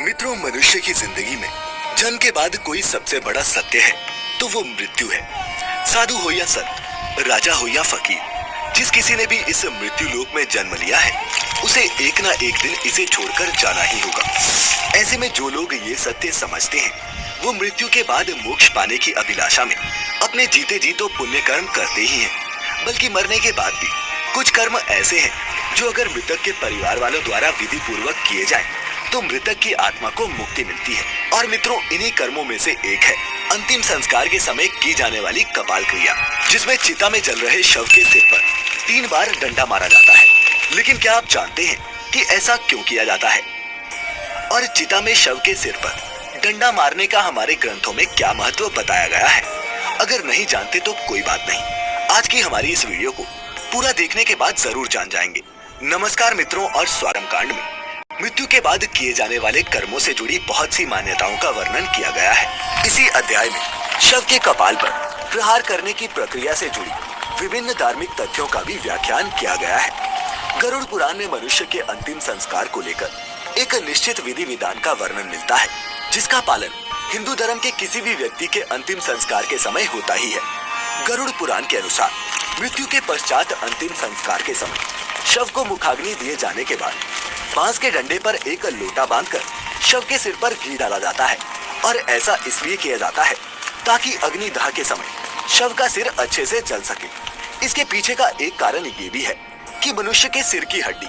मित्रों, मनुष्य की जिंदगी में जन्म के बाद कोई सबसे बड़ा सत्य है तो वो मृत्यु है। साधु हो या संत, राजा हो या फकीर, जिस किसी ने भी इस मृत्यु लोक में जन्म लिया है उसे एक ना एक दिन इसे छोड़कर जाना ही होगा। ऐसे में जो लोग ये सत्य समझते हैं वो मृत्यु के बाद मोक्ष पाने की अभिलाषा में अपने जीते जी तो पुण्य कर्म करते ही हैं, बल्कि मरने के बाद भी कुछ कर्म ऐसे हैं जो अगर मृतक के परिवार वालों द्वारा विधि पूर्वक किए जाए तो मृतक की आत्मा को मुक्ति मिलती है। और मित्रों, इन्हीं कर्मों में से एक है अंतिम संस्कार के समय की जाने वाली कपाल क्रिया, जिसमें चिता में जल रहे शव के सिर पर 3 बार डंडा मारा जाता है। लेकिन क्या आप जानते हैं कि ऐसा क्यों किया जाता है और चिता में शव के सिर पर डंडा मारने का हमारे ग्रंथों में क्या महत्व बताया गया है? अगर नहीं जानते तो कोई बात नहीं, आज की हमारी इस वीडियो को पूरा देखने के बाद जरूर जान जाएंगे। नमस्कार मित्रों, और स्वागतम कांड में मृत्यु के बाद किए जाने वाले कर्मों से जुड़ी बहुत सी मान्यताओं का वर्णन किया गया है। इसी अध्याय में शव के कपाल पर प्रहार करने की प्रक्रिया से जुड़ी विभिन्न धार्मिक तथ्यों का भी व्याख्यान किया गया है। गरुड़ पुराण में मनुष्य के अंतिम संस्कार को लेकर एक निश्चित विधि विधान का वर्णन मिलता है, जिसका पालन हिंदू धर्म के किसी भी व्यक्ति के अंतिम संस्कार के समय होता ही है। गरुड़ पुराण के अनुसार मृत्यु के पश्चात अंतिम संस्कार के समय शव को मुखाग्नि दिए जाने के बाद बांस के डंडे पर एक लोटा बांधकर शव के सिर पर घी डाला जाता है, और ऐसा इसलिए किया जाता है ताकि अग्निदाह के समय शव का सिर अच्छे से जल सके। इसके पीछे का एक कारण ये भी है कि मनुष्य के सिर की हड्डी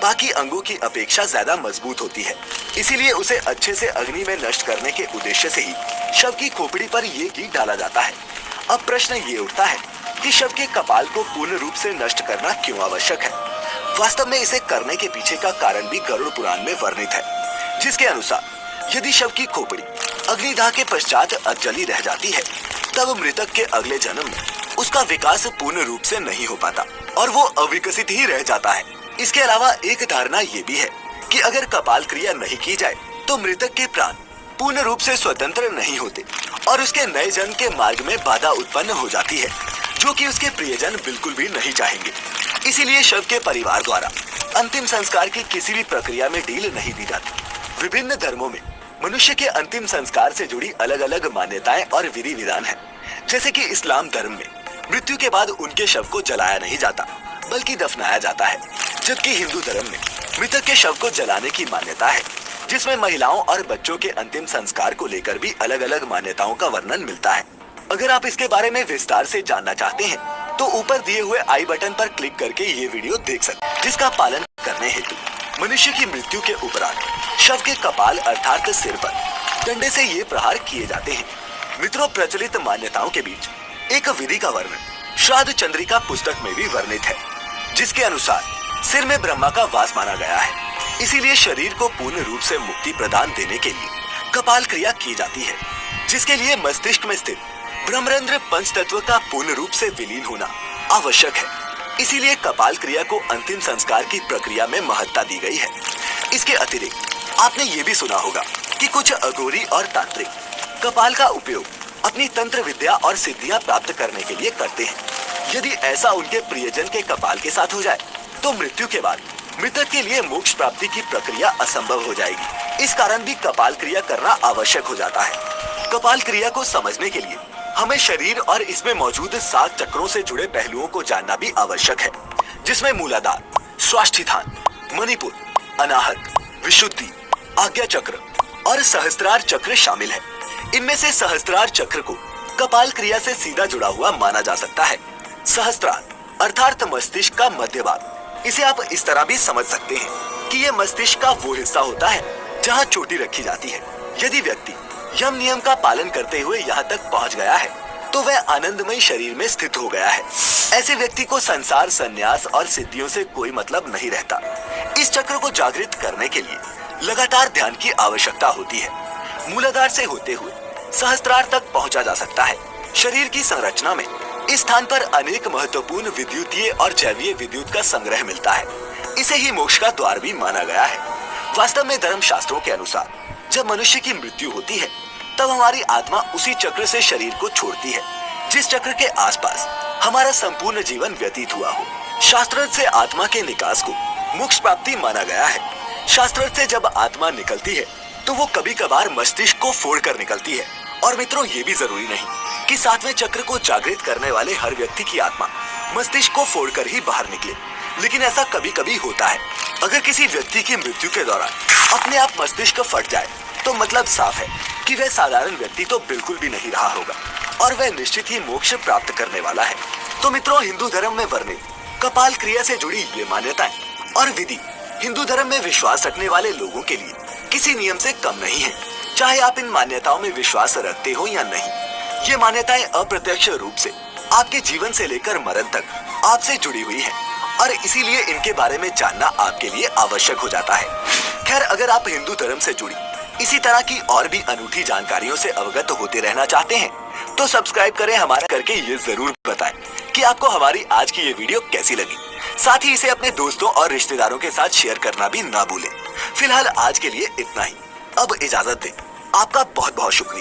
बाकी अंगों की अपेक्षा ज्यादा मजबूत होती है, इसीलिए उसे अच्छे से अग्नि में नष्ट करने के उद्देश्य से ही शव की खोपड़ी पर ये घी डाला जाता है। अब प्रश्न ये उठता है कि शव के कपाल को पूर्ण रूप से नष्ट करना क्यों आवश्यक है? वास्तव में इसे करने के पीछे का कारण भी गरुड़ पुराण में वर्णित है, जिसके अनुसार यदि शव की खोपड़ी अग्निदाह के पश्चात अजली रह जाती है तब मृतक के अगले जन्म में उसका विकास पूर्ण रूप से नहीं हो पाता और वो अविकसित ही रह जाता है। इसके अलावा एक धारणा ये भी है कि अगर कपाल क्रिया नहीं की जाए तो मृतक के प्राण पूर्ण रूप से स्वतंत्र नहीं होते और उसके नए जन्म के मार्ग में बाधा उत्पन्न हो जाती है, जो कि उसके प्रियजन बिल्कुल भी नहीं चाहेंगे। इसीलिए शव के परिवार द्वारा अंतिम संस्कार की किसी भी प्रक्रिया में ढील नहीं दी जाती। विभिन्न धर्मों में मनुष्य के अंतिम संस्कार से जुड़ी अलग अलग मान्यताएं और विधि विधान है। जैसे कि इस्लाम धर्म में मृत्यु के बाद उनके शव को जलाया नहीं जाता बल्कि दफनाया जाता है, जबकि हिंदू धर्म में मृतक के शव को जलाने की मान्यता है, जिसमें महिलाओं और बच्चों के अंतिम संस्कार को लेकर भी अलग अलग मान्यताओं का वर्णन मिलता है। अगर आप इसके बारे में विस्तार से जानना चाहते हैं तो ऊपर दिए हुए आई बटन पर क्लिक करके ये वीडियो देख सकते हैं, जिसका पालन करने हेतु मनुष्य की मृत्यु के उपरांत शव के कपाल अर्थात सिर पर डंडे से ये प्रहार किए जाते हैं। मित्रों, प्रचलित मान्यताओं के बीच एक विधि का वर्णन श्राद्ध चंद्रिका पुस्तक में भी वर्णित है, जिसके अनुसार सिर में ब्रह्मा का वास माना गया है, इसीलिए शरीर को पूर्ण रूप से मुक्ति प्रदान देने के लिए कपाल क्रिया की जाती है, जिसके लिए मस्तिष्क में स्थित ब्रह्मरंध्र पंच तत्व का पूर्ण रूप से विलीन होना आवश्यक है। इसीलिए कपाल क्रिया को अंतिम संस्कार की प्रक्रिया में महत्ता दी गई है। इसके अतिरिक्त आपने ये भी सुना होगा कि कुछ अघोरी और तांत्रिक कपाल का उपयोग अपनी तंत्र विद्या और सिद्धियां प्राप्त करने के लिए करते हैं। यदि ऐसा उनके प्रियजन के कपाल के साथ हो जाए तो मृत्यु के बाद मृतक के लिए मोक्ष प्राप्ति की प्रक्रिया असंभव हो जाएगी। इस कारण भी कपाल क्रिया करना आवश्यक हो जाता है। कपाल क्रिया को समझने के लिए हमें शरीर और इसमें मौजूद 7 चक्रों से जुड़े पहलुओं को जानना भी आवश्यक है, जिसमें मूलाधार, स्वाष्ठिधान, मणिपुर, अनाहत, विशुद्धि, आज्ञा चक्र और सहस्त्रार चक्र शामिल है। इनमें से सहस्त्रार चक्र को कपाल क्रिया से सीधा जुड़ा हुआ माना जा सकता है। सहस्त्रार अर्थात मस्तिष्क का मध्य भाग, इसे आप इस तरह भी समझ सकते हैं कि ये मस्तिष्क का वो हिस्सा होता है जहाँ चोटी रखी जाती है। यदि व्यक्ति यम नियम का पालन करते हुए यहाँ तक पहुँच गया है तो वह आनंदमय शरीर में स्थित हो गया है। ऐसे व्यक्ति को संसार, संन्यास और सिद्धियों से कोई मतलब नहीं रहता। इस चक्र को जागृत करने के लिए लगातार ध्यान की आवश्यकता होती है। मूलाधार से होते हुए सहस्त्रार तक पहुंचा जा सकता है। शरीर की संरचना में इस स्थान पर अनेक महत्वपूर्ण विद्युतीय और जैवीय विद्युत का संग्रह मिलता है। इसे ही मोक्ष का द्वार भी माना गया है। वास्तव में धर्म शास्त्रों के अनुसार जब मनुष्य की मृत्यु होती है तब हमारी आत्मा उसी चक्र से शरीर को छोड़ती है जिस चक्र के आसपास हमारा संपूर्ण जीवन व्यतीत हुआ हो। शास्त्र से आत्मा के निकास को मोक्ष प्राप्ति माना गया है। शास्त्र से जब आत्मा निकलती है तो वो कभी कभार मस्तिष्क को फोड़ कर निकलती है। और मित्रों, ये भी जरूरी नहीं कि सातवें चक्र को जागृत करने वाले हर व्यक्ति की आत्मा मस्तिष्क को फोड़कर ही बाहर निकले, लेकिन ऐसा कभी कभी होता है। अगर किसी व्यक्ति की मृत्यु के दौरान अपने आप मस्तिष्क फट जाए तो मतलब साफ है कि वह साधारण व्यक्ति तो बिल्कुल भी नहीं रहा होगा और वह निश्चित ही मोक्ष प्राप्त करने वाला है। तो मित्रों, हिंदू धर्म में वर्णित कपाल क्रिया से जुड़ी ये मान्यताएं और विधि हिंदू धर्म में विश्वास रखने वाले लोगों के लिए किसी नियम से कम नहीं है, चाहे आप इन मान्यताओं में विश्वास रखते हो या नहीं। ये मान्यताएं अप्रत्यक्ष रूप से आपके जीवन से लेकर मरण तक आपसे जुड़ी हुई है और इसीलिए इनके बारे में जानना आपके लिए आवश्यक हो जाता है। खैर, अगर आप हिंदू धर्म से जुड़ी इसी तरह की और भी अनूठी जानकारियों से अवगत होते रहना चाहते हैं तो सब्सक्राइब करें हमारा, करके ये जरूर बताएं कि आपको हमारी आज की ये वीडियो कैसी लगी। साथ ही इसे अपने दोस्तों और रिश्तेदारों के साथ शेयर करना भी ना भूलें। फिलहाल आज के लिए इतना ही। अब इजाजत दें। आपका बहुत बहुत शुक्रिया।